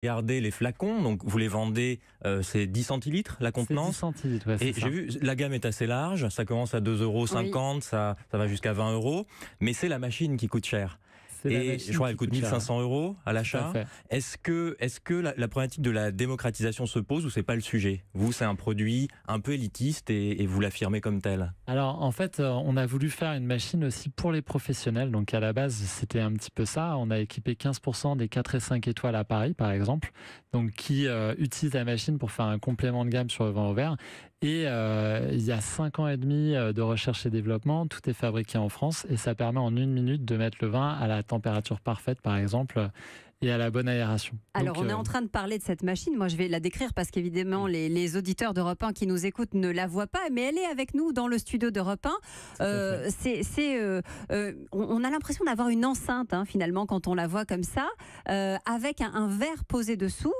Regardez les flacons, donc vous les vendez, c'est 10 centilitres la C'est 10 contenance. centilitres, ouais, c'est Et ça. j'ai vu, la gamme est assez large, ça commence à 2,50 €, ça va jusqu'à 20 €, mais c'est la machine qui coûte cher. C'est la Et machine je crois qui qu'elle coûte coûte cher. 1500 € à Tout l'achat. à fait. Est-ce que la problématique de la démocratisation se pose ou c'est pas le sujet? Vous, c'est un produit un peu élitiste et vous l'affirmez comme tel. Alors en fait, on a voulu faire une machine aussi pour les professionnels. Donc à la base, c'était un petit peu ça. On a équipé 15% des 4 et 5 étoiles à Paris, par exemple, donc qui utilisent la machine pour faire un complément de gamme sur le vin au verre. Et il y a 5 ans et demi de recherche et développement. Tout est fabriqué en France et ça permet en 1 minute de mettre le vin à la température parfaite, par exemple, et à la bonne aération. Alors, Donc, on est en train de parler de cette machine. Moi, je vais la décrire parce qu'évidemment, les auditeurs d'Europe 1 qui nous écoutent ne la voient pas, mais elle est avec nous dans le studio d'Europe 1. On a l'impression d'avoir une enceinte, finalement, quand on la voit comme ça, avec un verre posé dessous.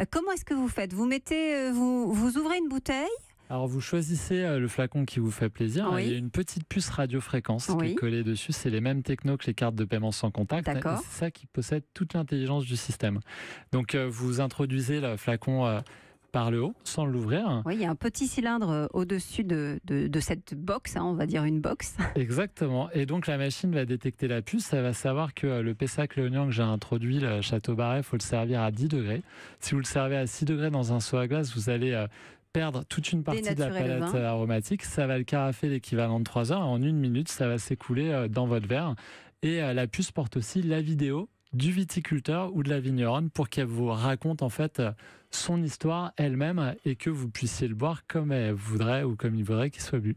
Comment est-ce que vous faites? Vous mettez, vous ouvrez une bouteille? Alors vous choisissez le flacon qui vous fait plaisir. Oui. Il y a une petite puce radiofréquence qui Oui. est collée dessus. C'est les mêmes technos que les cartes de paiement sans contact. D'accord. Et c'est ça qui possède toute l'intelligence du système. Donc vous introduisez le flacon par le haut sans l'ouvrir. Oui, il y a un petit cylindre au-dessus de cette box, on va dire une box. Exactement. Et donc la machine va détecter la puce. Elle va savoir que le Pessac Léognan que j'ai introduit, le Château Barret, il faut le servir à 10 degrés. Si vous le servez à 6 degrés dans un seau à glace, vous allez perdre toute une partie de la Dénaturer le palette vin. aromatique. Ça va le carafer l'équivalent de 3 heures. En 1 minute, ça va s'écouler dans votre verre. Et la puce porte aussi la vidéo du viticulteur ou de la vigneronne pour qu'elle vous raconte en fait son histoire elle-même et que vous puissiez le boire comme elle voudrait ou comme il voudrait qu'il soit bu.